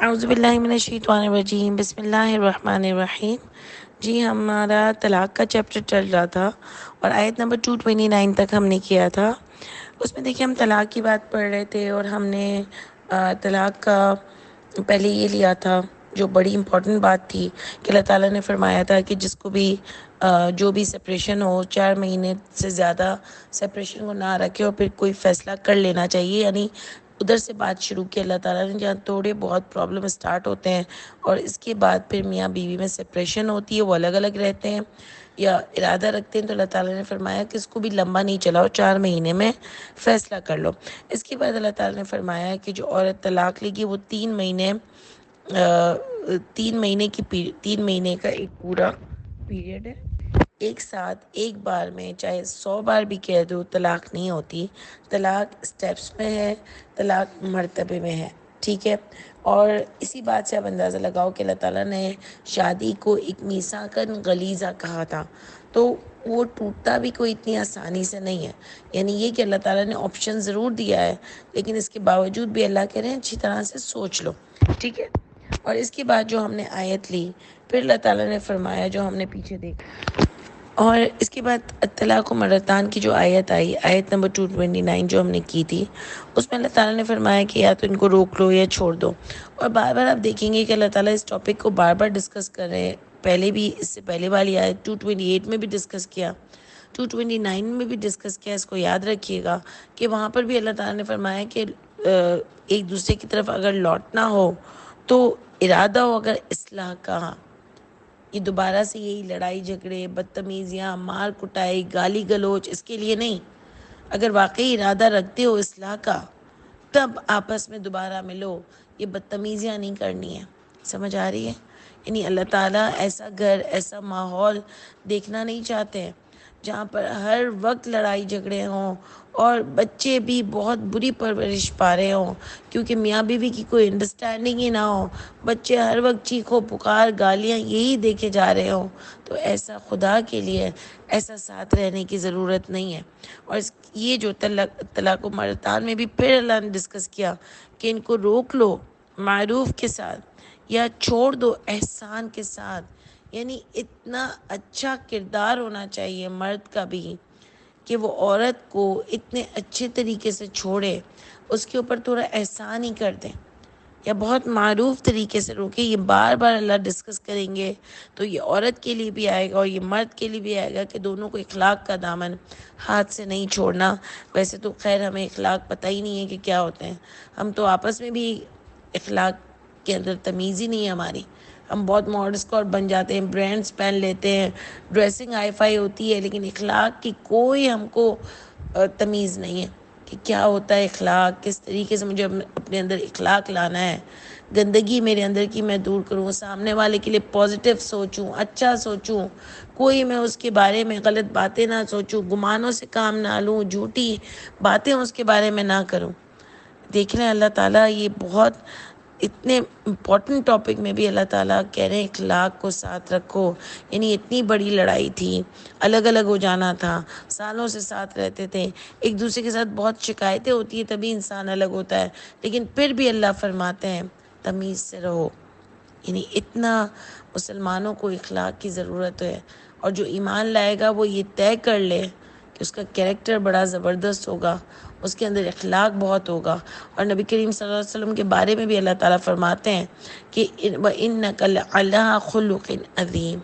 اعوذ باللہ من الشیطان الرجیم، بسم اللہ الرحمن الرحیم۔ جی ہمارا طلاق کا چیپٹر چل رہا تھا اور آیت نمبر 229 تک ہم نے کیا تھا۔ اس میں دیکھیں ہم طلاق کی بات پڑھ رہے تھے اور ہم نے طلاق کا پہلے یہ لیا تھا جو بڑی امپورٹنٹ بات تھی کہ اللہ تعالیٰ نے فرمایا تھا کہ جس کو بھی جو بھی سپریشن ہو 4 مہینے سے زیادہ سپریشن کو نہ رکھے اور پھر کوئی فیصلہ کر لینا چاہیے، یعنی ادھر سے بات شروع کی اللہ تعالیٰ نے جہاں تھوڑے بہت پرابلم اسٹارٹ ہوتے ہیں اور اس کے بعد پھر میاں بیوی میں سپریشن ہوتی ہے، وہ الگ الگ رہتے ہیں یا ارادہ رکھتے ہیں، تو اللہ تعالیٰ نے فرمایا کہ اس کو بھی لمبا نہیں چلاؤ، 4 مہینے میں فیصلہ کر لو۔ اس کے بعد اللہ تعالیٰ نے فرمایا کہ جو عورت طلاق لے گی وہ 3 مہینے 3 مہینے کا ایک پورا پیریڈ ہے، ایک ساتھ ایک بار میں چاہے 100 بار بھی کہہ دو طلاق نہیں ہوتی، طلاق سٹیپس میں ہے، طلاق مرتبے میں ہے، ٹھیک ہے۔ اور اسی بات سے آپ اندازہ لگاؤ کہ اللہ تعالیٰ نے شادی کو ایک میثاقاً غلیظہ کہا تھا، تو وہ ٹوٹتا بھی کوئی اتنی آسانی سے نہیں ہے، یعنی یہ کہ اللہ تعالیٰ نے آپشن ضرور دیا ہے لیکن اس کے باوجود بھی اللہ کہہ رہے ہیں اچھی طرح سے سوچ لو، ٹھیک ہے۔ اور اس کے بعد جو ہم نے آیت لی، پھر اللہ تعالیٰ نے فرمایا جو ہم نے پیچھے دیکھا، اور اس کے بعد الطلاق مرتان کی جو آیت آئی، آیت نمبر 229 جو ہم نے کی تھی، اس میں اللہ تعالیٰ نے فرمایا کہ یا تو ان کو روک لو یا چھوڑ دو۔ اور بار بار آپ دیکھیں گے کہ اللہ تعالیٰ اس ٹاپک کو بار بار ڈسکس کر رہے ہیں، پہلے بھی اس سے پہلے والی آیت 228 میں بھی ڈسکس کیا، 229 میں بھی ڈسکس کیا، اس کو یاد رکھیے گا کہ وہاں پر بھی اللہ تعالیٰ نے فرمایا کہ ایک دوسرے کی طرف اگر لوٹنا ہو تو ارادہ ہو اگر اصلاح کا، یہ دوبارہ سے یہی لڑائی جھگڑے، بدتمیزیاں، مار کٹائی، گالی گلوچ اس کے لیے نہیں، اگر واقعی ارادہ رکھتے ہو اصلاح کا تب آپس میں دوبارہ ملو، یہ بدتمیزیاں نہیں کرنی ہے، سمجھ آ رہی ہے؟ یعنی اللہ تعالیٰ ایسا گھر، ایسا ماحول دیکھنا نہیں چاہتے ہیں جہاں پر ہر وقت لڑائی جھگڑے ہوں اور بچے بھی بہت بری پرورش پا رہے ہوں کیونکہ میاں بیوی کی کوئی انڈرسٹینڈنگ ہی نہ ہو، بچے ہر وقت چیخو پکار گالیاں یہی دیکھے جا رہے ہوں، تو ایسا خدا کے لیے ایسا ساتھ رہنے کی ضرورت نہیں ہے۔ اور یہ جو طلاق و مرتان میں بھی پھر اللہ نے ڈسکس کیا کہ ان کو روک لو معروف کے ساتھ یا چھوڑ دو احسان کے ساتھ، یعنی اتنا اچھا کردار ہونا چاہیے مرد کا بھی کہ وہ عورت کو اتنے اچھے طریقے سے چھوڑے، اس کے اوپر تھوڑا احسان ہی کر دیں یا بہت معروف طریقے سے روکے۔ یہ بار بار اللہ ڈسکس کریں گے تو یہ عورت کے لیے بھی آئے گا اور یہ مرد کے لیے بھی آئے گا کہ دونوں کو اخلاق کا دامن ہاتھ سے نہیں چھوڑنا۔ ویسے تو خیر ہمیں اخلاق پتہ ہی نہیں ہے کہ کیا ہوتے ہیں، ہم تو آپس میں بھی اخلاق کے اندر تمیز ہی نہیں ہے ہماری، ہم بہت ماڈرن اسکاٹ بن جاتے ہیں، برانڈس پہن لیتے ہیں، ڈریسنگ ہائی فائی ہوتی ہے، لیکن اخلاق کی کوئی ہم کو تمیز نہیں ہے کہ کیا ہوتا ہے اخلاق، کس طریقے سے مجھے اپنے اندر اخلاق لانا ہے، گندگی میرے اندر کی میں دور کروں، سامنے والے کے لیے پازیٹیو سوچوں، اچھا سوچوں، کوئی میں اس کے بارے میں غلط باتیں نہ سوچوں، گمانوں سے کام نہ لوں، جھوٹی باتیں اس کے بارے میں نہ کروں۔ دیکھ لیں اللہ تعالیٰ یہ بہت اتنے امپورٹنٹ ٹاپک میں بھی اللہ تعالیٰ کہہ رہے ہیں اخلاق کو ساتھ رکھو، یعنی اتنی بڑی لڑائی تھی، الگ الگ ہو جانا تھا، سالوں سے ساتھ رہتے تھے، ایک دوسرے کے ساتھ بہت شکایتیں ہوتی ہیں تبھی انسان الگ ہوتا ہے، لیکن پھر بھی اللہ فرماتے ہیں تمیز سے رہو، یعنی اتنا مسلمانوں کو اخلاق کی ضرورت ہے۔ اور جو ایمان لائے گا وہ یہ طے کر لے کہ اس کا کیریکٹر بڑا زبردست ہوگا، اس کے اندر اخلاق بہت ہوگا۔ اور نبی کریم صلی اللہ علیہ وسلم کے بارے میں بھی اللہ تعالیٰ فرماتے ہیں کہ وَإِنَّكَ لَعَلَىٰ خُلُقٍ عَظِيمٍ،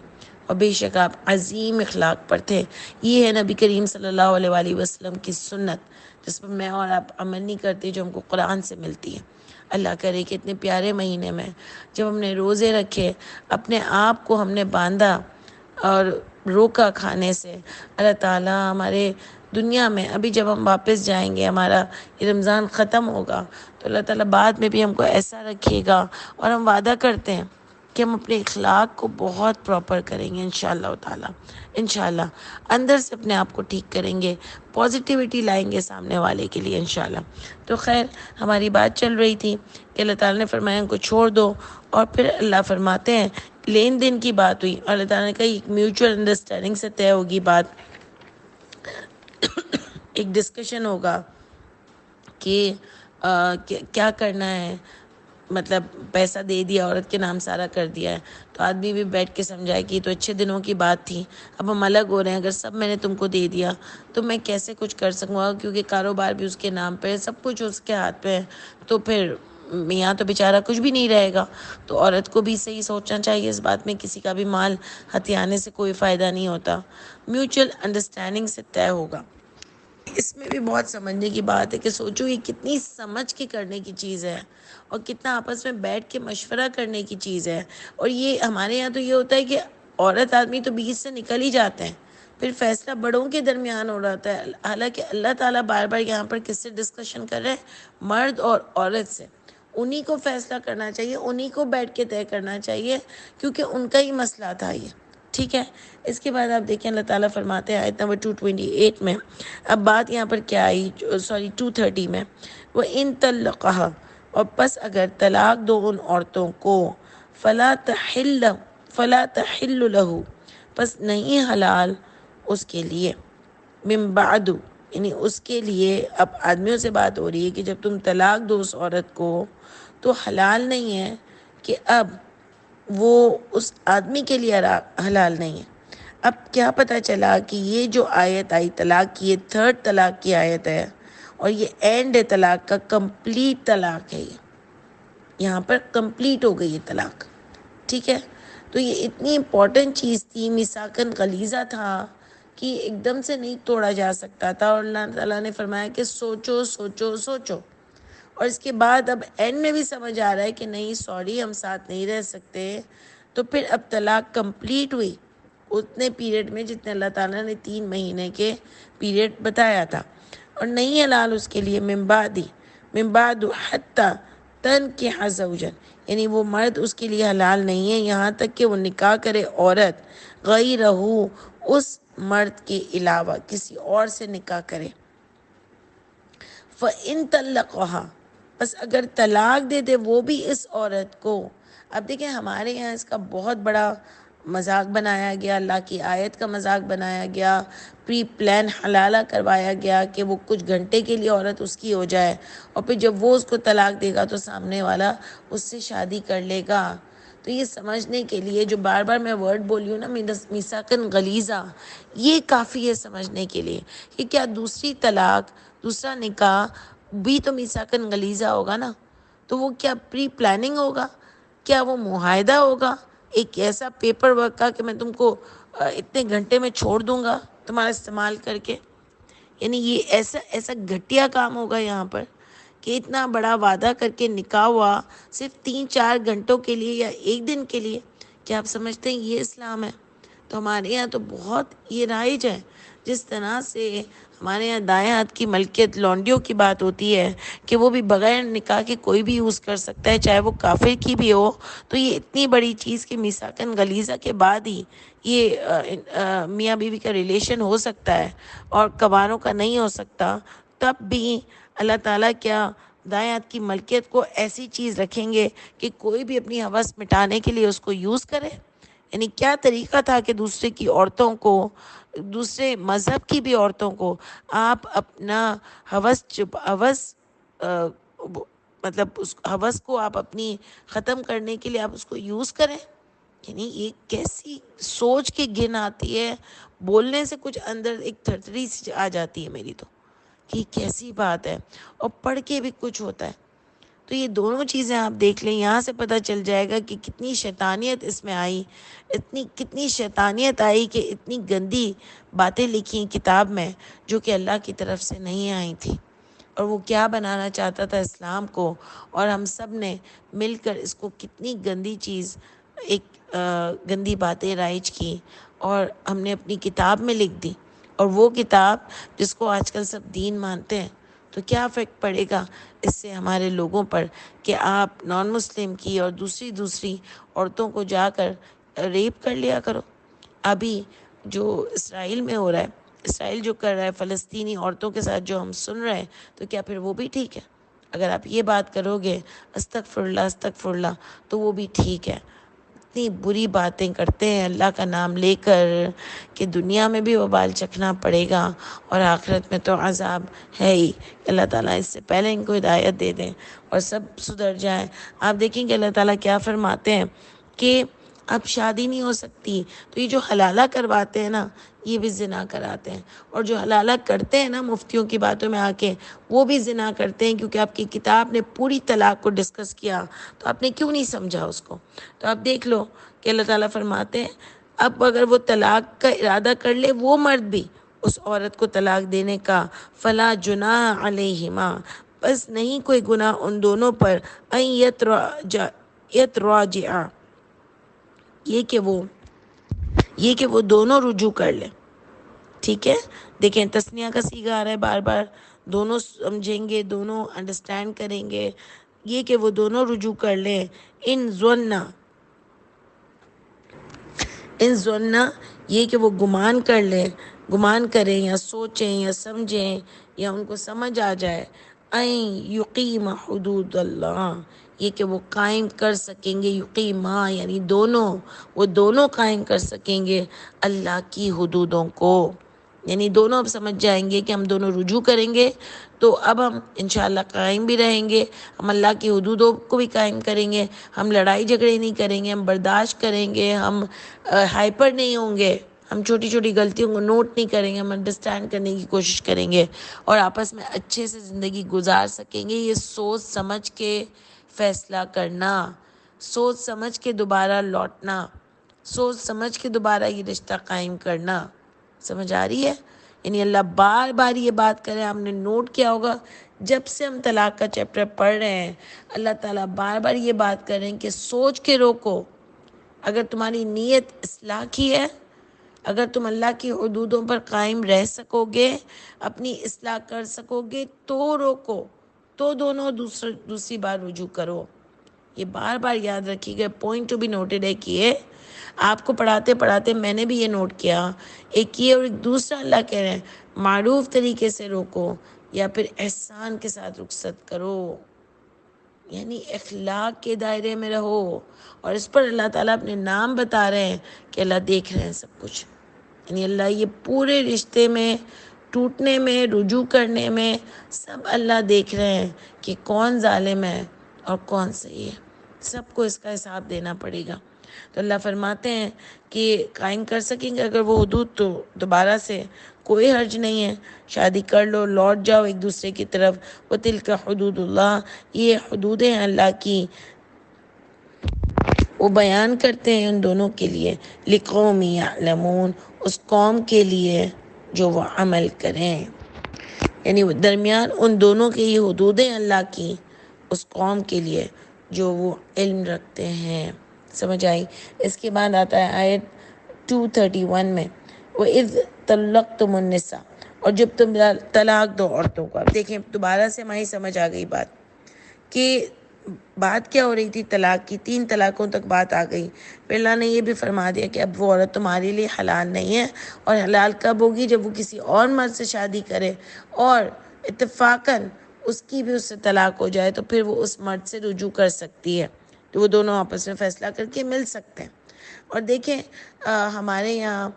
اور بے شک آپ عظیم اخلاق پر تھے۔ یہ ہے نبی کریم صلی اللہ علیہ وآلہ وسلم کی سنت جس پر میں اور آپ عمل نہیں کرتے، جو ہم کو قرآن سے ملتی ہے۔ اللہ کرے کہ اتنے پیارے مہینے میں جب ہم نے روزے رکھے، اپنے آپ کو ہم نے باندھا اور روکا کھانے سے، اللہ تعالیٰ ہمارے دنیا میں ابھی جب ہم واپس جائیں گے، ہمارا یہ رمضان ختم ہوگا تو اللہ تعالیٰ بعد میں بھی ہم کو ایسا رکھے گا، اور ہم وعدہ کرتے ہیں کہ ہم اپنے اخلاق کو بہت پراپر کریں گے انشاءاللہ تعالیٰ، انشاءاللہ اندر سے اپنے آپ کو ٹھیک کریں گے، پازیٹیوٹی لائیں گے سامنے والے کے لیے انشاءاللہ۔ تو خیر ہماری بات چل رہی تھی کہ اللہ تعالیٰ نے فرمایا ان کو چھوڑ دو، اور پھر اللہ فرماتے ہیں لین دین کی بات ہوئی، اور اللہ تعالیٰ نے کہا ایک میوچل انڈرسٹینڈنگ سے طے ہوگی بات، ایک ڈسکشن ہوگا کہ کیا کرنا ہے، مطلب پیسہ دے دیا، عورت کے نام سارا کر دیا ہے، تو آدمی بھی بیٹھ کے سمجھائے کہ یہ تو اچھے دنوں کی بات تھی، اب ہم الگ ہو رہے ہیں، اگر سب میں نے تم کو دے دیا تو میں کیسے کچھ کر سکوں گا، کیونکہ کاروبار بھی اس کے نام پہ ہے، سب کچھ اس کے ہاتھ پہ ہے، تو پھر میاں تو بیچارہ کچھ بھی نہیں رہے گا۔ تو عورت کو بھی صحیح سوچنا چاہیے اس بات میں، کسی کا بھی مال ہتھیانے سے کوئی فائدہ نہیں ہوتا، میوچل انڈرسٹینڈنگ سے طے ہوگا۔ اس میں بھی بہت سمجھنے کی بات ہے کہ سوچو یہ کتنی سمجھ کے کرنے کی چیز ہے، اور کتنا آپس میں بیٹھ کے مشورہ کرنے کی چیز ہے۔ اور یہ ہمارے یہاں تو یہ ہوتا ہے کہ عورت آدمی تو بیچ سے نکل ہی جاتے ہیں، پھر فیصلہ بڑوں کے درمیان ہو رہا ہے، حالانکہ اللہ تعالیٰ بار بار یہاں پر کس سے ڈسکشن کر رہے ہیں؟ مرد اور عورت سے۔ انہی کو فیصلہ کرنا چاہیے، انہی کو بیٹھ کے طے کرنا چاہیے، کیونکہ ان کا ہی مسئلہ تھا یہ، ٹھیک ہے۔ اس کے بعد آپ دیکھیں اللہ تعالیٰ فرماتے ہیں آیت نمبر 228 میں، اب بات یہاں پر کیا آئی، 230 میں، وہ ان طلقها، اور پس اگر طلاق دو ان عورتوں کو، فلا تحل له، پس نہیں حلال اس کے لیے، من بعد، یعنی اس کے لیے اب آدمیوں سے بات ہو رہی ہے کہ جب تم طلاق دو اس عورت کو تو حلال نہیں ہے کہ اب وہ اس آدمی کے لیے حلال نہیں ہے۔ اب کیا پتہ چلا کہ یہ جو آیت آئی طلاق کی، یہ تھرڈ طلاق کی آیت ہے، اور یہ اینڈ ہے طلاق کا، کمپلیٹ طلاق ہے، یہاں پر کمپلیٹ ہو گئی یہ طلاق، ٹھیک ہے۔ تو یہ اتنی امپورٹنٹ چیز تھی، میثاقاً غلیظہ تھا کہ ایک دم سے نہیں توڑا جا سکتا تھا، اور اللہ تعالیٰ نے فرمایا کہ سوچو سوچو سوچو، اور اس کے بعد اب اینڈ میں بھی سمجھ آ رہا ہے کہ نہیں سوری ہم ساتھ نہیں رہ سکتے، تو پھر اب طلاق کمپلیٹ ہوئی اتنے پیریڈ میں جتنے اللہ تعالیٰ نے 3 مہینے کے پیریڈ بتایا تھا، اور نہیں حلال اس کے لیے من بعد حتی تنکح زوجا، یعنی وہ مرد اس کے لیے حلال نہیں ہے یہاں تک کہ وہ نکاح کرے عورت غیرہ، اس مرد کے علاوہ کسی اور سے نکاح کرے۔ فَإِن طَلَّقَهَا، بس اگر طلاق دے دے وہ بھی اس عورت کو۔ اب دیکھیں ہمارے یہاں اس کا بہت بڑا مذاق بنایا گیا، اللہ کی آیت کا مذاق بنایا گیا، پری پلان حلالہ کروایا گیا کہ وہ کچھ گھنٹے کے لیے عورت اس کی ہو جائے، اور پھر جب وہ اس کو طلاق دے گا تو سامنے والا اس سے شادی کر لے گا۔ تو یہ سمجھنے کے لیے جو بار بار میں ورڈ بولی ہوں نا، میثاقاً غلیظہ، یہ کافی ہے سمجھنے کے لیے کہ کیا دوسری طلاق، دوسرا نکاح بھی تو میثاقاً غلیظہ ہوگا نا، تو وہ کیا پری پلاننگ ہوگا، کیا وہ معاہدہ ہوگا، ایک ایسا پیپر ورک کا کہ میں تم کو اتنے گھنٹے میں چھوڑ دوں گا تمہارا استعمال کر کے، یعنی یہ ایسا گھٹیا کام ہوگا یہاں پر کہ اتنا بڑا وعدہ کر کے نکاح ہوا صرف 3-4 گھنٹوں کے لیے یا ایک دن کے لیے، کیا آپ سمجھتے ہیں یہ اسلام ہے؟ تو ہمارے یہاں تو بہت یہ رائج ہے، جس طرح سے ہمارے یہاں دائیں ہاتھ کی ملکیت لونڈیوں کی بات ہوتی ہے کہ وہ بھی بغیر نکاح کے کوئی بھی یوز کر سکتا ہے، چاہے وہ کافر کی بھی ہو، تو یہ اتنی بڑی چیز کہ میثاقاً غلیظہ کے بعد ہی یہ میاں بیوی کا ریلیشن ہو سکتا ہے اور کواروں کا نہیں ہو سکتا، تب بھی اللہ تعالیٰ کیا دائیں ہاتھ کی ملکیت کو ایسی چیز رکھیں گے کہ کوئی بھی اپنی ہوس مٹانے کے لیے اس کو یوز کرے؟ یعنی کیا طریقہ تھا کہ دوسرے کی عورتوں کو، دوسرے مذہب کی بھی عورتوں کو آپ اپنا مطلب اس ہوس کو آپ اپنی ختم کرنے کے لیے آپ اس کو یوز کریں؟ یعنی یہ کیسی سوچ کے گن آتی ہے، بولنے سے کچھ اندر ایک تھرتھری سی آ جاتی ہے میری تو، کہ کیسی بات ہے، اور پڑھ کے بھی کچھ ہوتا ہے۔ تو یہ دونوں چیزیں آپ دیکھ لیں، یہاں سے پتہ چل جائے گا کہ کتنی شیطانیت اس میں آئی، کتنی شیطانیت آئی کہ اتنی گندی باتیں لکھی کتاب میں جو کہ اللہ کی طرف سے نہیں آئی تھی، اور وہ کیا بنانا چاہتا تھا اسلام کو، اور ہم سب نے مل کر اس کو کتنی گندی چیز، ایک گندی باتیں رائج کی، اور ہم نے اپنی کتاب میں لکھ دی، اور وہ کتاب جس کو آج کل سب دین مانتے ہیں، تو کیا افیکٹ پڑے گا اس سے ہمارے لوگوں پر کہ آپ نان مسلم کی اور دوسری عورتوں کو جا کر ریپ کر لیا کرو۔ ابھی جو اسرائیل میں ہو رہا ہے، اسرائیل جو کر رہا ہے فلسطینی عورتوں کے ساتھ جو ہم سن رہے ہیں، تو کیا پھر وہ بھی ٹھیک ہے؟ اگر آپ یہ بات کرو گے استغفر اللہ تو وہ بھی ٹھیک ہے؟ اتنی بری باتیں کرتے ہیں اللہ کا نام لے کر کہ دنیا میں بھی وبال چکھنا پڑے گا اور آخرت میں تو عذاب ہے ہی۔ اللہ تعالیٰ اس سے پہلے ان کو ہدایت دے دیں اور سب سدھر جائیں۔ آپ دیکھیں کہ اللہ تعالیٰ کیا فرماتے ہیں کہ اب شادی نہیں ہو سکتی، تو یہ جو حلالہ کرواتے ہیں نا یہ بھی زنا کراتے ہیں، اور جو حلالہ کرتے ہیں نا مفتیوں کی باتوں میں آ کے وہ بھی زنا کرتے ہیں، کیونکہ آپ کی کتاب نے پوری طلاق کو ڈسکس کیا تو آپ نے کیوں نہیں سمجھا اس کو۔ تو آپ دیکھ لو کہ اللہ تعالیٰ فرماتے ہیں اب اگر وہ طلاق کا ارادہ کر لے وہ مرد بھی اس عورت کو طلاق دینے کا، فلا جناح علیہما، بس نہیں کوئی گناہ ان دونوں پر، ان یتراجعا، یہ کہ وہ دونوں رجوع کر لیں۔ ٹھیک ہے، دیکھیں تسنیہ کا صیغہ آ رہا ہے بار بار، دونوں سمجھیں گے، دونوں انڈرسٹینڈ کریں گے، یہ کہ وہ دونوں رجوع کر لیں۔ ان ظننا، یہ کہ وہ گمان کر لیں، گمان کریں یا سوچیں یا سمجھیں یا ان کو سمجھ آ جائے، این یقیم حدود اللہ، یہ کہ وہ قائم کر سکیں گے، یقیمہ یعنی دونوں، وہ دونوں قائم کر سکیں گے اللہ کی حدودوں کو، یعنی دونوں اب سمجھ جائیں گے کہ ہم دونوں رجوع کریں گے تو اب ہم انشاءاللہ قائم بھی رہیں گے، ہم اللہ کی حدودوں کو بھی قائم کریں گے، ہم لڑائی جھگڑے نہیں کریں گے، ہم برداشت کریں گے، ہم ہائپر نہیں ہوں گے، ہم چھوٹی چھوٹی غلطیوں کو نوٹ نہیں کریں گے، ہم انڈرسٹینڈ کرنے کی کوشش کریں گے اور آپس میں اچھے سے زندگی گزار سکیں گے۔ یہ سوچ سمجھ کے فیصلہ کرنا، سوچ سمجھ کے دوبارہ لوٹنا، سوچ سمجھ کے دوبارہ یہ رشتہ قائم کرنا، سمجھ آ رہی ہے؟ یعنی اللہ بار بار یہ بات کرے، آپ نے نوٹ کیا ہوگا جب سے ہم طلاق کا چیپٹر پڑھ رہے ہیں، اللہ تعالیٰ بار بار یہ بات کر رہے ہیں کہ سوچ کے روکو، اگر تمہاری نیت اصلاح کی ہے، اگر تم اللہ کی حدودوں پر قائم رہ سکو گے، اپنی اصلاح کر سکو گے تو روکو، تو دونوں دوسری بار رجوع کرو۔ یہ بار بار یاد رکھیے گا، پوائنٹ ٹو بی نوٹڈ ہے کہ یہ آپ کو پڑھاتے پڑھاتے میں نے بھی یہ نوٹ کیا، ایک یہ اور ایک دوسرا اللہ کہہ رہے ہیں معروف طریقے سے روکو یا پھر احسان کے ساتھ رخصت کرو، یعنی اخلاق کے دائرے میں رہو، اور اس پر اللہ تعالیٰ اپنے نام بتا رہے ہیں کہ اللہ دیکھ رہے ہیں سب کچھ، یعنی اللہ یہ پورے رشتے میں ٹوٹنے میں، رجوع کرنے میں سب اللہ دیکھ رہے ہیں کہ کون ظالم ہے اور کون صحیح ہے، سب کو اس کا حساب دینا پڑے گا۔ تو اللہ فرماتے ہیں کہ قائم کر سکیں گے اگر وہ حدود تو دوبارہ سے کوئی حرج نہیں ہے، شادی کر لو، لوٹ جاؤ ایک دوسرے کی طرف۔ وَتِلْكَ حدود اللہ، یہ حدود ہیں اللہ کی، وہ بیان کرتے ہیں ان دونوں کے لیے، لِقَوْمٍ يَعْلَمُونَ، اس قوم کے لیے جو وہ عمل کریں، یعنی درمیان ان دونوں کے یہ حدود ہیں اللہ کی، اس قوم کے لیے جو وہ علم رکھتے ہیں۔ سمجھ آئی؟ اس کے بعد آتا ہے آیت 231 میں، وَإِذْ طَلَّقْتُمُ النِّسَاءَ، اور جب تم طلاق دو عورتوں کو۔ اب دیکھیں دوبارہ سے ہماری سمجھ آ گئی بات کہ بات کیا ہو رہی تھی، طلاق کی، 3 طلاقوں تک بات آ گئی، پھر اللہ نے یہ بھی فرما دیا کہ اب وہ عورت تمہارے لیے حلال نہیں ہے، اور حلال کب ہوگی؟ جب وہ کسی اور مرد سے شادی کرے اور اتفاقاً اس کی بھی اس سے طلاق ہو جائے تو پھر وہ اس مرد سے رجوع کر سکتی ہے، تو وہ دونوں آپس میں فیصلہ کر کے مل سکتے ہیں۔ اور دیکھیں ہمارے یہاں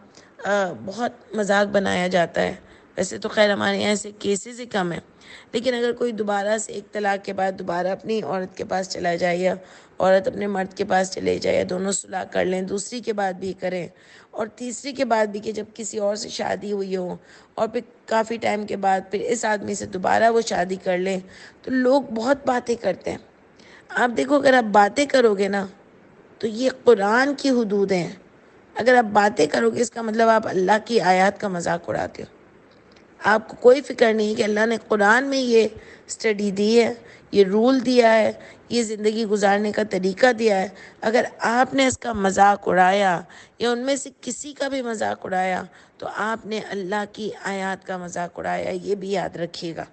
بہت مذاق بنایا جاتا ہے، ویسے تو خیر ہمارے یہاں ایسے کیسز ہی کم ہیں، لیکن اگر کوئی دوبارہ سے ایک طلاق کے بعد دوبارہ اپنی عورت کے پاس چلا جائے یا عورت اپنے مرد کے پاس چلے جائے یا دونوں صلح کر لیں، دوسری کے بعد بھی کریں اور تیسری کے بعد بھی کہ جب کسی اور سے شادی ہوئی ہو اور پھر کافی ٹائم کے بعد پھر اس آدمی سے دوبارہ وہ شادی کر لیں، تو لوگ بہت باتیں کرتے ہیں۔ آپ دیکھو اگر آپ باتیں کرو گے نا تو یہ قرآن کی حدود ہیں، اگر آپ باتیں کرو گے اس کا مطلب آپ اللہ کی آیات کا مذاق اڑاتے ہو، آپ کو کوئی فکر نہیں کہ اللہ نے قرآن میں یہ اسٹڈی دی ہے، یہ رول دیا ہے، یہ زندگی گزارنے کا طریقہ دیا ہے، اگر آپ نے اس کا مذاق اڑایا یا ان میں سے کسی کا بھی مذاق اڑایا تو آپ نے اللہ کی آیات کا مذاق اڑایا، یہ بھی یاد رکھیے گا۔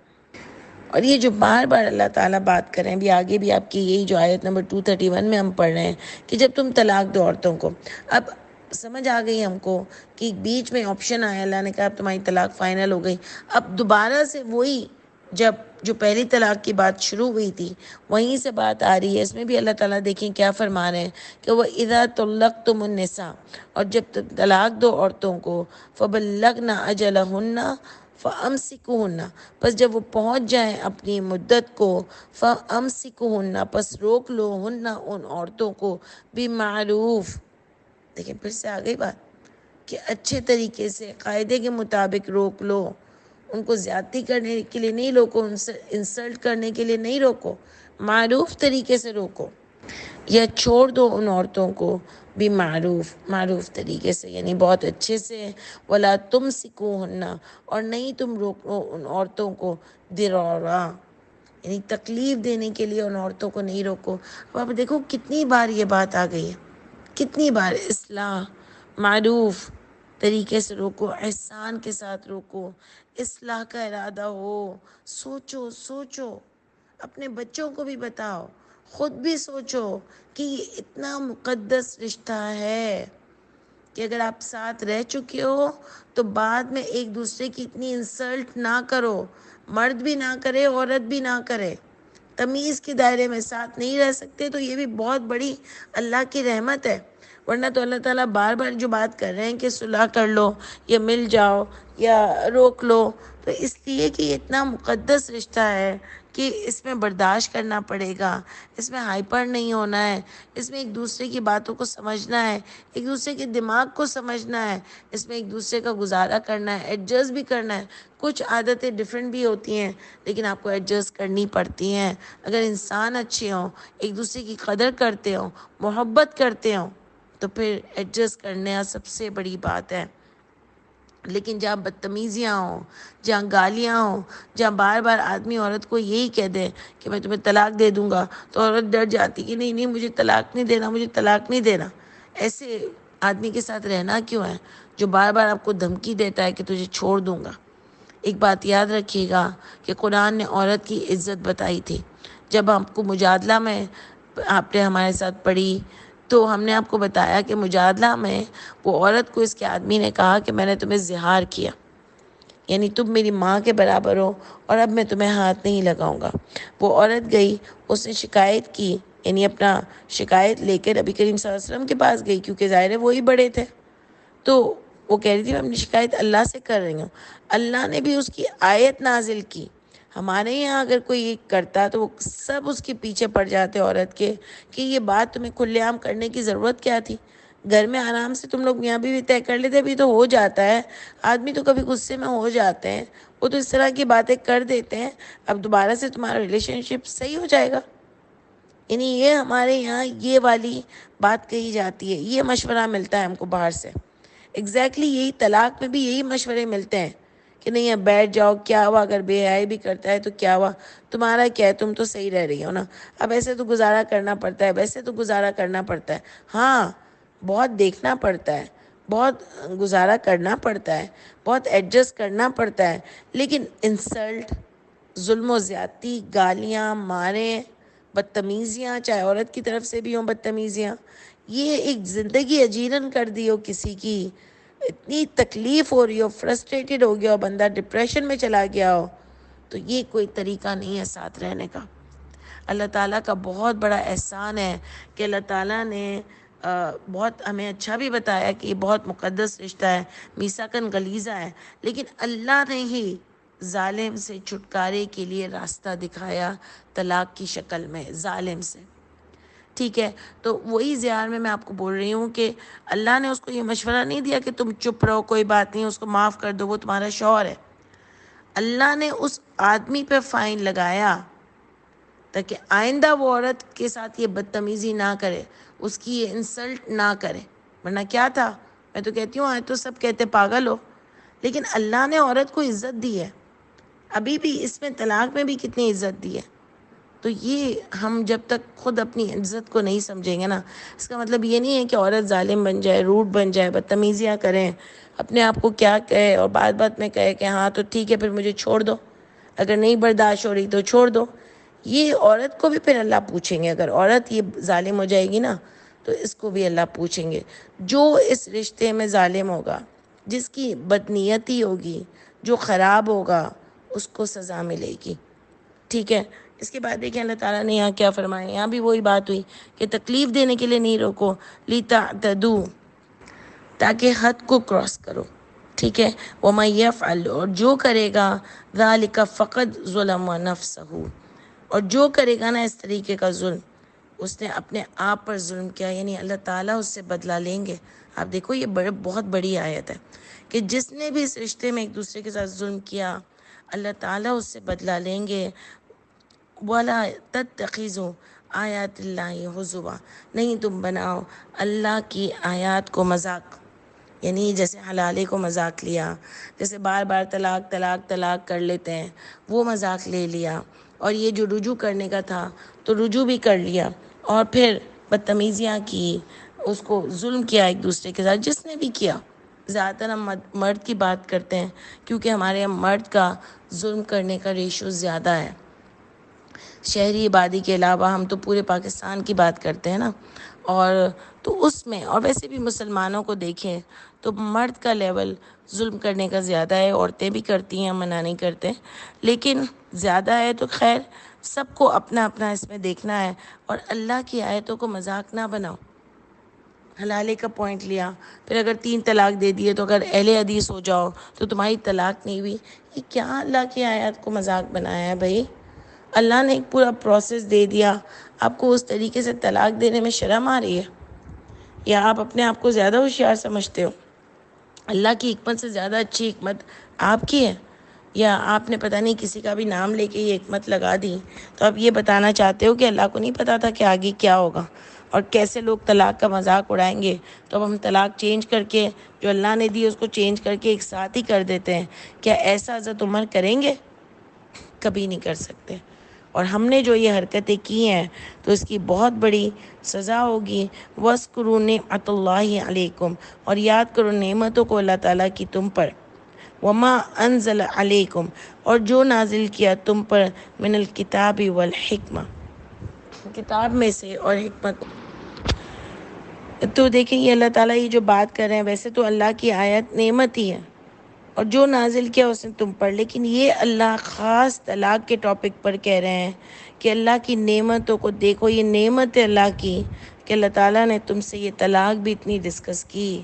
اور یہ جو بار بار اللہ تعالیٰ بات کریں، بھی آگے بھی آپ کی یہی جو آیت نمبر 231 میں ہم پڑھ رہے ہیں کہ جب تم طلاق دو عورتوں کو، اب سمجھ آ گئی ہم کو کہ بیچ میں آپشن آیا، اللہ نے کہا اب تمہاری طلاق فائنل ہو گئی، اب دوبارہ سے وہی جو پہلی طلاق کی بات شروع ہوئی تھی وہیں سے بات آ رہی ہے. اس میں بھی اللہ تعالیٰ دیکھیں کیا فرما رہے ہیں کہ وہ اذا طلقتم النساء، اور جب طلاق دو عورتوں کو، فبلغن اجلہن فامسکوہن، پس جب وہ پہنچ جائیں اپنی مدت کو، فامسکوہن، پس روک لو، ہن ان عورتوں کو، بمعروف. دیکھیں پھر سے آ گئی بات کہ اچھے طریقے سے قاعدے کے مطابق روک لو. ان کو زیادتی کرنے کے لیے نہیں روکو، ان سے انسلٹ کرنے کے لیے نہیں روکو، معروف طریقے سے روکو. یا چھوڑ دو ان عورتوں کو بھی معروف طریقے سے، یعنی بہت اچھے سے. ولا تمسکوہن، اور نہیں تم روکو ان عورتوں کو، درارا، یعنی تکلیف دینے کے لیے ان عورتوں کو نہیں روکو. اب آپ دیکھو کتنی بار یہ بات آ گئی ہے، کتنی بار. اصلاح، معروف طریقے سے روکو، احسان کے ساتھ روکو، اصلاح کا ارادہ ہو. سوچو، اپنے بچوں کو بھی بتاؤ، خود بھی سوچو کہ یہ اتنا مقدس رشتہ ہے کہ اگر آپ ساتھ رہ چکے ہو تو بعد میں ایک دوسرے کی اتنی انسلٹ نہ کرو. مرد بھی نہ کرے، عورت بھی نہ کرے. تمیز کے دائرے میں ساتھ نہیں رہ سکتے تو یہ بھی بہت بڑی اللہ کی رحمت ہے. ورنہ تو اللہ تعالیٰ بار بار جو بات کر رہے ہیں کہ صلح کر لو یا مل جاؤ یا روک لو، تو اس لیے کہ یہ اتنا مقدس رشتہ ہے کہ اس میں برداشت کرنا پڑے گا، اس میں ہائپر نہیں ہونا ہے، اس میں ایک دوسرے کی باتوں کو سمجھنا ہے، ایک دوسرے کے دماغ کو سمجھنا ہے، اس میں ایک دوسرے کا گزارا کرنا ہے، ایڈجسٹ بھی کرنا ہے. کچھ عادتیں ڈیفرنٹ بھی ہوتی ہیں لیکن آپ کو ایڈجسٹ کرنی پڑتی ہیں. اگر انسان اچھے ہوں، ایک دوسرے کی قدر کرتے ہوں، محبت کرتے ہوں، تو پھر ایڈجسٹ کرنا سب سے بڑی بات ہے. لیکن جہاں بدتمیزیاں ہوں، جہاں گالیاں ہوں، جہاں بار بار آدمی عورت کو یہی کہہ دے کہ میں تمہیں طلاق دے دوں گا، تو عورت ڈر جاتی کہ نہیں مجھے طلاق نہیں دینا، مجھے طلاق نہیں دینا. ایسے آدمی کے ساتھ رہنا کیوں ہے جو بار بار آپ کو دھمکی دیتا ہے کہ تجھے چھوڑ دوں گا. ایک بات یاد رکھیے گا کہ قرآن نے عورت کی عزت بتائی تھی. جب آپ کو مجادلہ میں آپ نے ہمارے ساتھ پڑھی تو ہم نے آپ کو بتایا کہ مجادلہ میں وہ عورت کو اس کے آدمی نے کہا کہ میں نے تمہیں زہار کیا، یعنی تم میری ماں کے برابر ہو اور اب میں تمہیں ہاتھ نہیں لگاؤں گا. وہ عورت گئی، اس نے شکایت کی، یعنی اپنا شکایت لے کر نبی کریم صلی اللہ علیہ وسلم کے پاس گئی، کیونکہ ظاہر ہے وہی بڑے تھے. تو وہ کہہ رہی تھی میں اپنی شکایت اللہ سے کر رہی ہوں. اللہ نے بھی اس کی آیت نازل کی. ہمارے یہاں اگر کوئی کرتا تو وہ سب اس کے پیچھے پڑ جاتے عورت کے کہ یہ بات تمہیں کھلے عام کرنے کی ضرورت کیا تھی. گھر میں آرام سے تم لوگ میاں بیوی طے کر لیتے، ابھی تو ہو جاتا ہے. آدمی تو کبھی غصے میں ہو جاتے ہیں، وہ تو اس طرح کی باتیں کر دیتے ہیں، اب دوبارہ سے تمہارا ریلیشن شپ صحیح ہو جائے گا. یعنی یہ ہمارے یہاں یہ والی بات کہی جاتی ہے، یہ مشورہ ملتا ہے ہم کو باہر سے. ایگزیکٹلی یہی طلاق میں بھی یہی مشورے ملتے ہیں کہ نہیں اب بیٹھ جاؤ، کیا ہوا اگر بے حیائی بھی کرتا ہے تو کیا ہوا، تمہارا کیا ہے، تم تو صحیح رہ رہی ہو نا. اب ایسے تو گزارا کرنا پڑتا ہے، ویسے تو گزارا کرنا پڑتا ہے. ہاں بہت دیکھنا پڑتا ہے، بہت گزارا کرنا پڑتا ہے، بہت ایڈجسٹ کرنا پڑتا ہے. لیکن انسلٹ، ظلم و زیادتی، گالیاں، ماریں، بدتمیزیاں، چاہے عورت کی طرف سے بھی ہوں بدتمیزیاں، یہ ایک زندگی اجیرن کر دی ہو کسی کی، اتنی تکلیف ہو رہی ہو، فرسٹریٹڈ ہو گیا ہو بندہ، ڈپریشن میں چلا گیا ہو، تو یہ کوئی طریقہ نہیں ہے ساتھ رہنے کا. اللہ تعالیٰ کا بہت بڑا احسان ہے کہ اللہ تعالیٰ نے بہت ہمیں اچھا بھی بتایا کہ یہ بہت مقدس رشتہ ہے، میثاقاً غلیظہ ہے. لیکن اللہ نے ہی ظالم سے چھٹکارے کے لیے راستہ دکھایا طلاق کی شکل میں، ظالم سے. ٹھیک ہے، تو وہی زیار میں آپ کو بول رہی ہوں کہ اللہ نے اس کو یہ مشورہ نہیں دیا کہ تم چپ رہو، کوئی بات نہیں، اس کو معاف کر دو، وہ تمہارا شوہر ہے. اللہ نے اس آدمی پہ فائن لگایا تاکہ آئندہ وہ عورت کے ساتھ یہ بدتمیزی نہ کرے، اس کی یہ انسلٹ نہ کرے. ورنہ کیا تھا، میں تو کہتی ہوں آج تو سب کہتے پاگل ہو، لیکن اللہ نے عورت کو عزت دی ہے. ابھی بھی اس میں طلاق میں بھی کتنی عزت دی ہے. تو یہ ہم جب تک خود اپنی عزت کو نہیں سمجھیں گے نا، اس کا مطلب یہ نہیں ہے کہ عورت ظالم بن جائے، روڈ بن جائے، بدتمیزیاں کریں، اپنے آپ کو کیا کہے اور بات بات میں کہے کہ ہاں تو ٹھیک ہے پھر مجھے چھوڑ دو، اگر نہیں برداشت ہو رہی تو چھوڑ دو. یہ عورت کو بھی پھر اللہ پوچھیں گے. اگر عورت یہ ظالم ہو جائے گی نا تو اس کو بھی اللہ پوچھیں گے. جو اس رشتے میں ظالم ہوگا، جس کی بدنیتی ہوگی، جو خراب ہوگا، اس کو سزا ملے گی. ٹھیک ہے، اس کے بعد دیکھیں اللہ تعالیٰ نے یہاں کیا فرمایا، یہاں بھی وہی بات ہوئی کہ تکلیف دینے کے لیے نہیں روکو، لِتَعْتَدُوا، تاکہ حد کو کراس کرو، ٹھیک ہے، وَمَن يَفْعَلْ، اور جو کرے گا، ذَلِكَ فَقَدْ ظَلَمَ نَفْسَهُ، اور جو کرے گا نا اس طریقے کا ظلم، اس نے اپنے آپ پر ظلم کیا، یعنی اللہ تعالیٰ اس سے بدلہ لیں گے۔ آپ دیکھو یہ بہت بڑی آیت ہے کہ جس نے بھی اس رشتے میں ایک دوسرے کے ساتھ ظلم کیا، اللہ تعالیٰ اس سے بدلہ لیں گے۔ وَلَا تَتَّخِذُوا آیات اللہ ہزوا، نہیں تم بناؤ اللہ کی آیات کو مذاق، یعنی جیسے حلالے کو مذاق لیا، جیسے بار بار طلاق طلاق طلاق کر لیتے ہیں وہ مذاق لے لیا، اور یہ جو رجوع کرنے کا تھا تو رجوع بھی کر لیا، اور پھر بدتمیزیاں کی، اس کو ظلم کیا ایک دوسرے کے ساتھ، جس نے بھی کیا۔ زیادہ تر ہم مرد کی بات کرتے ہیں کیونکہ ہمارے یہاں مرد کا ظلم کرنے کا ریشو زیادہ ہے، شہری آبادی کے علاوہ ہم تو پورے پاکستان کی بات کرتے ہیں نا، اور تو اس میں، اور ویسے بھی مسلمانوں کو دیکھیں تو مرد کا لیول ظلم کرنے کا زیادہ ہے، عورتیں بھی کرتی ہیں، منع نہیں کرتے، لیکن زیادہ ہے تو خیر سب کو اپنا اپنا اس میں دیکھنا ہے، اور اللہ کی آیتوں کو مذاق نہ بناؤ۔ حلالے کا پوائنٹ لیا، پھر اگر 3 طلاق دے دیے تو اگر اہل حدیث ہو جاؤ تو تمہاری طلاق نہیں ہوئی، یہ کیا اللہ کی آیات کو مذاق بنایا ہے بھائی؟ اللہ نے ایک پورا پروسیس دے دیا، آپ کو اس طریقے سے طلاق دینے میں شرم آ رہی ہے، یا آپ اپنے آپ کو زیادہ ہوشیار سمجھتے ہو؟ اللہ کی حکمت سے زیادہ اچھی حکمت آپ کی ہے، یا آپ نے پتہ نہیں کسی کا بھی نام لے کے یہ حکمت لگا دی، تو آپ یہ بتانا چاہتے ہو کہ اللہ کو نہیں پتا تھا کہ آگے کیا ہوگا اور کیسے لوگ طلاق کا مذاق اڑائیں گے، تو اب ہم طلاق چینج کر کے جو اللہ نے دی اس کو چینج کر کے ایک ساتھ ہی کر دیتے ہیں۔ کیا ایسا حضرت عمر کریں گے؟ کبھی نہیں کر سکتے۔ اور ہم نے جو یہ حرکتیں کی ہیں تو اس کی بہت بڑی سزا ہوگی۔ وَاذْكُرُوا نِعْمَتَ اللَّهِ عَلَيْكُمْ، اور یاد کرو نعمتوں کو اللہ تعالیٰ کی تم پر، وَمَا أَنزَلَ عَلَيْكُمْ، اور جو نازل کیا تم پر، من الکتاب والحکمہ، کتاب میں سے اور حکمت۔ تو دیکھیں یہ اللہ تعالیٰ یہ جو بات کر رہے ہیں، ویسے تو اللہ کی آیت نعمت ہی ہے، اور جو نازل کیا اس نے تم پر، لیکن یہ اللہ خاص طلاق کے ٹاپک پر کہہ رہے ہیں کہ اللہ کی نعمتوں کو دیکھو، یہ نعمت ہے اللہ کی کہ اللہ تعالیٰ نے تم سے یہ طلاق بھی اتنی ڈسکس کی،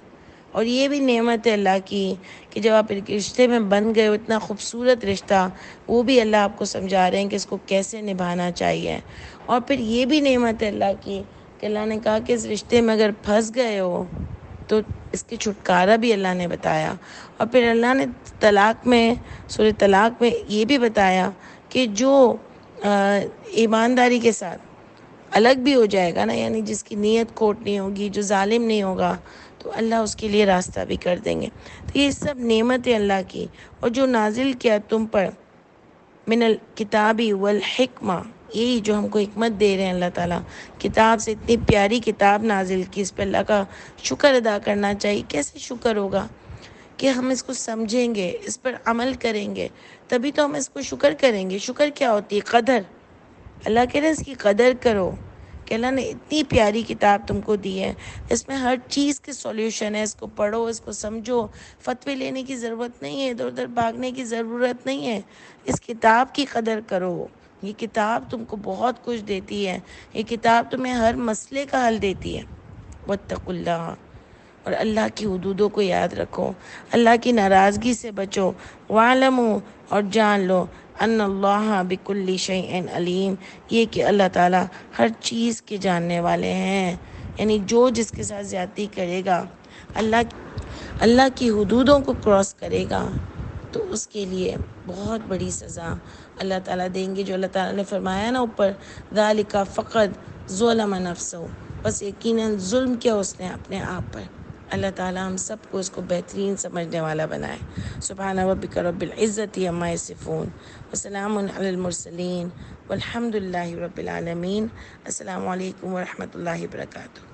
اور یہ بھی نعمت ہے اللہ کی کہ جب آپ ایک رشتے میں بن گئے ہو، اتنا خوبصورت رشتہ، وہ بھی اللہ آپ کو سمجھا رہے ہیں کہ اس کو کیسے نبھانا چاہیے۔ اور پھر یہ بھی نعمت ہے اللہ کی کہ اللہ نے کہا کہ اس رشتے میں اگر پھنس گئے ہو تو اس کی چھٹکارا بھی اللہ نے بتایا۔ اور پھر اللہ نے طلاق میں، سورہ طلاق میں یہ بھی بتایا کہ جو ایمانداری کے ساتھ الگ بھی ہو جائے گا نا، یعنی جس کی نیت کھوٹ نہیں ہوگی، جو ظالم نہیں ہوگا، تو اللہ اس کے لیے راستہ بھی کر دیں گے۔ تو یہ سب نعمت ہے اللہ کی، اور جو نازل کیا تم پر من الکتاب والحکمہ، یہی جو ہم کو حکمت دے رہے ہیں اللہ تعالیٰ، کتاب سے اتنی پیاری کتاب نازل کی، اس پہ اللہ کا شکر ادا کرنا چاہیے۔ کیسے شکر ہوگا؟ کہ ہم اس کو سمجھیں گے، اس پر عمل کریں گے، تبھی تو ہم اس کو شکر کریں گے۔ شکر کیا ہوتی ہے؟ قدر۔ اللہ کہہ رہے ہیں اس کی قدر کرو کہ اللہ نے اتنی پیاری کتاب تم کو دی ہے، اس میں ہر چیز کے سولیوشن ہے، اس کو پڑھو، اس کو سمجھو، فتوے لینے کی ضرورت نہیں ہے، ادھر ادھر بھاگنے کی ضرورت نہیں ہے، اس کتاب کی قدر کرو۔ یہ کتاب تم کو بہت کچھ دیتی ہے، یہ کتاب تمہیں ہر مسئلے کا حل دیتی ہے۔ واتقوا اللہ، اور اللہ کی حدودوں کو یاد رکھو، اللہ کی ناراضگی سے بچو۔ وَاعْلَمُوا، اور جان لو، ان اللہ بکل شیء علیم، یہ کہ اللہ تعالیٰ ہر چیز کے جاننے والے ہیں، یعنی جو جس کے ساتھ زیادتی کرے گا، اللہ کی حدودوں کو کراس کرے گا تو اس کے لیے بہت بڑی سزا اللہ تعالیٰ دیں گے۔ جو اللہ تعالیٰ نے فرمایا نا اوپر، ذالک فقد ظلم نفسہ، بس یقیناً ظلم کیا اس نے اپنے آپ پر۔ اللہ تعالیٰ ہم سب کو اس کو بہترین سمجھنے والا بنائے۔ سبحان ربک رب العزت عما یصفون، وسلام علی المرسلین، والحمد للہ رب العالمین۔ السلام علیکم ورحمۃ اللہ وبرکاتہ۔